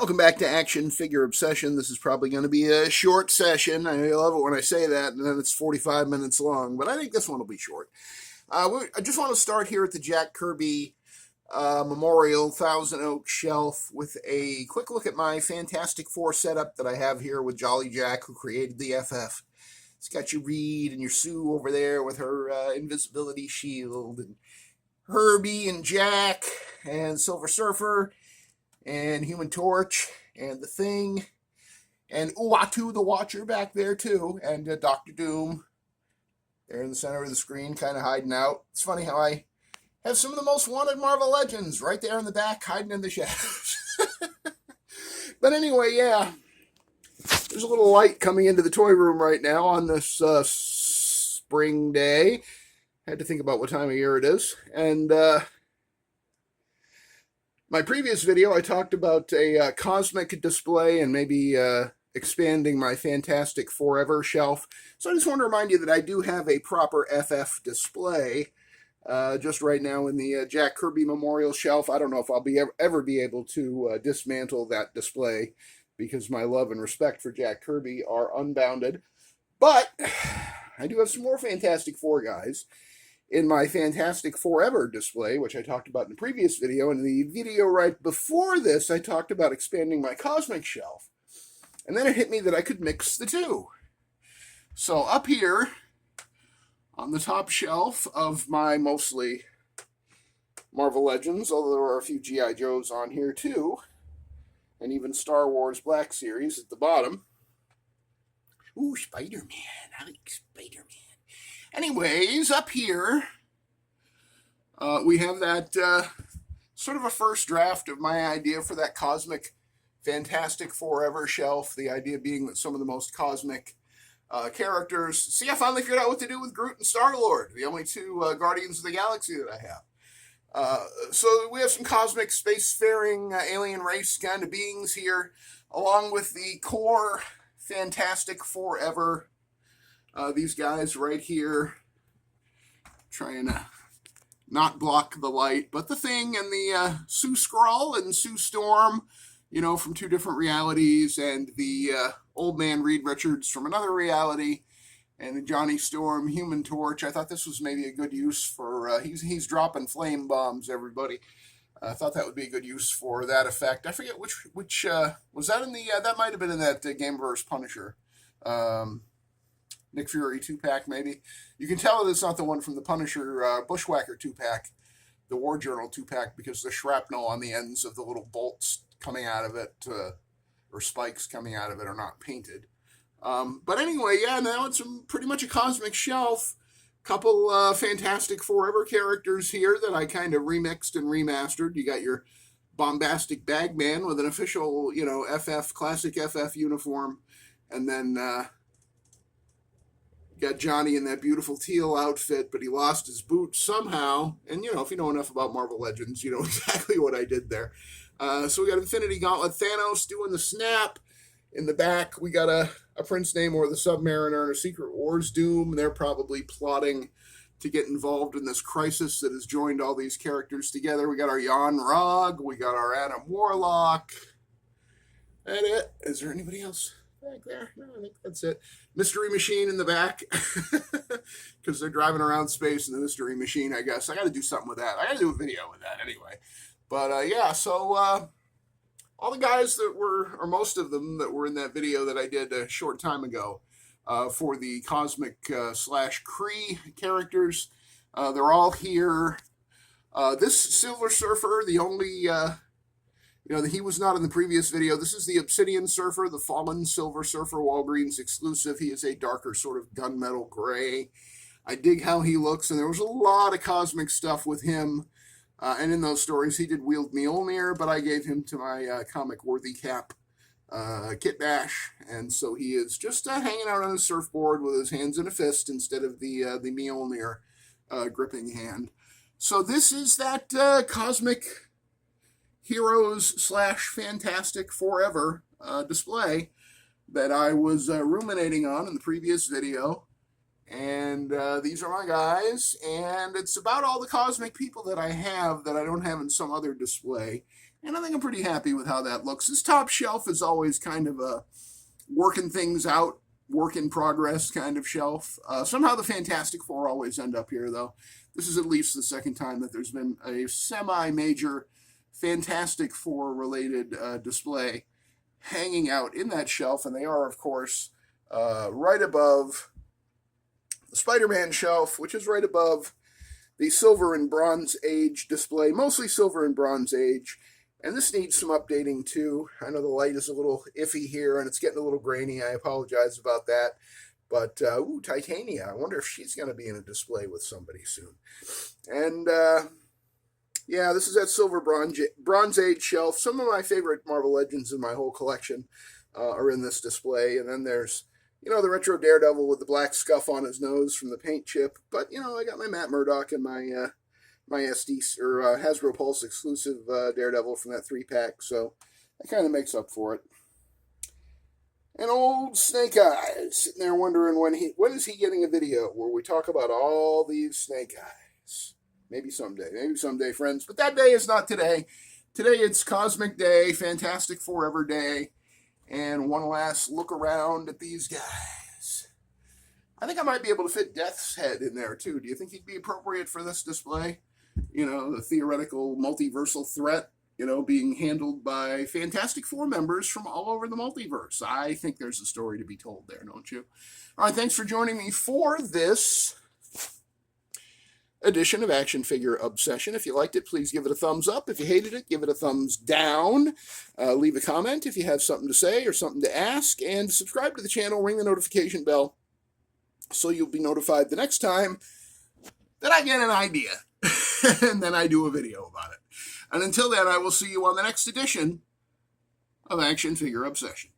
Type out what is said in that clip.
Welcome back to Action Figure Obsession. This is probably going to be a short session. I love it when I say that, and then it's 45 minutes long, but I think this one will be short. I just want to start here at the Jack Kirby Memorial Thousand Oak shelf with a quick look at my Fantastic Four setup that I have here with Jolly Jack, who created the FF. It's got your Reed and your Sue over there with her invisibility shield, and Herbie and Jack and Silver Surfer and Human Torch and the Thing and Uatu the Watcher back there too, and Doctor Doom there in the center of the screen, kind of hiding out. It's funny how I have some of the most wanted Marvel Legends right there in the back, hiding in the shadows. But anyway, yeah, there's a little light coming into the toy room right now on this spring day. Had to think about what time of year it is. And my previous video, I talked about a cosmic display and maybe expanding my Fantastic Fourever shelf. So I just want to remind you that I do have a proper FF display just right now in the Jack Kirby Memorial shelf. I don't know if I'll ever be able to dismantle that display because my love and respect for Jack Kirby are unbounded. But I do have some more Fantastic Four guys in my Fantastic Fourever display, which I talked about in the previous video. In the video right before this, I talked about expanding my Cosmic shelf. And then it hit me that I could mix the two. So up here, on the top shelf of my mostly Marvel Legends, although there are a few G.I. Joes on here too, and even Star Wars Black Series at the bottom. Ooh, Spider-Man. I like Spider-Man. Anyways, up here, we have that sort of a first draft of my idea for that cosmic Fantastic Fourever shelf. The idea being that some of the most cosmic characters. See, I finally figured out what to do with Groot and Star-Lord, the only two Guardians of the Galaxy that I have. So we have some cosmic spacefaring alien race kind of beings here, along with the core Fantastic Fourever. These guys right here, trying to not block the light, but the Thing and the Sue Skrull and Sue Storm, you know, from two different realities, and the old man Reed Richards from another reality, and the Johnny Storm Human Torch. I thought this was maybe a good use for, he's dropping flame bombs, everybody. I thought that would be a good use for that effect. I forget which was that in the, that might have been in that Gameverse Punisher. Nick Fury 2-pack, maybe. You can tell that it's not the one from the Punisher Bushwhacker 2-pack, the War Journal 2-pack, because the shrapnel on the ends of the little bolts coming out of it, or spikes coming out of it, are not painted. But anyway, yeah, now it's pretty much a cosmic shelf. Couple Fantastic Forever characters here that I kind of remixed and remastered. You got your bombastic Bagman with an official, you know, classic FF uniform, and then got Johnny in that beautiful teal outfit, but he lost his boots somehow. And, you know, if you know enough about Marvel Legends, you know exactly what I did there. So we got Infinity Gauntlet Thanos doing the snap. In the back, we got a Prince Namor, the Submariner, and a Secret Wars Doom. They're probably plotting to get involved in this crisis that has joined all these characters together. We got our Jan Rog. We got our Adam Warlock. That it? Is there anybody else back there? No, I think that's it. Mystery Machine in the back, because they're driving around space in the Mystery Machine, I guess. I got to do something with that. I got to do a video with that anyway. But yeah, so all the guys that were, or most of them that were in that video that I did a short time ago for the Cosmic / Kree characters, they're all here. This Silver Surfer, the only... you know, he was not in the previous video. This is the Obsidian Surfer, the Fallen Silver Surfer, Walgreens exclusive. He is a darker sort of gunmetal gray. I dig how he looks, and there was a lot of cosmic stuff with him. And in those stories, he did wield Mjolnir, but I gave him to my comic Worthy Cap Kit Bash. And so he is just hanging out on his surfboard with his hands in a fist instead of the Mjolnir gripping hand. So this is that cosmic Heroes / Fantastic Forever display that I was ruminating on in the previous video. And these are my guys. And it's about all the cosmic people that I have that I don't have in some other display. And I think I'm pretty happy with how that looks. This top shelf is always kind of a working things out, work in progress kind of shelf. Somehow the Fantastic Four always end up here, though. This is at least the second time that there's been a semi-major Fantastic Four related display hanging out in that shelf, and they are, of course, right above the Spider-Man shelf, which is right above the Silver and Bronze Age display, mostly Silver and Bronze Age. And this needs some updating too. I know the light is a little iffy here and it's getting a little grainy. I apologize about that. But, Titania. I wonder if she's going to be in a display with somebody soon. And, yeah, this is that Silver Bronze Age shelf. Some of my favorite Marvel Legends in my whole collection are in this display. And then there's, the retro Daredevil with the black scuff on his nose from the paint chip. But, I got my Matt Murdock and my SD or Hasbro Pulse exclusive Daredevil from that 3-pack, so that kind of makes up for it. And old Snake Eyes sitting there wondering when is he getting a video where we talk about all these Snake Eyes. Maybe someday, friends. But that day is not today. Today it's Cosmic Day, Fantastic Fourever Day, and one last look around at these guys. I think I might be able to fit Death's head in there too. Do you think he'd be appropriate for this display? The theoretical multiversal threat, being handled by Fantastic Four members from all over the multiverse. I think there's a story to be told there, don't you? All right, thanks for joining me for this edition of Action Figure Obsession. If you liked it, please give it a thumbs up. If you hated it, give it a thumbs down. Leave a comment if you have something to say or something to ask. And subscribe to the channel, ring the notification bell, so you'll be notified the next time that I get an idea. And then I do a video about it. And until then, I will see you on the next edition of Action Figure Obsession.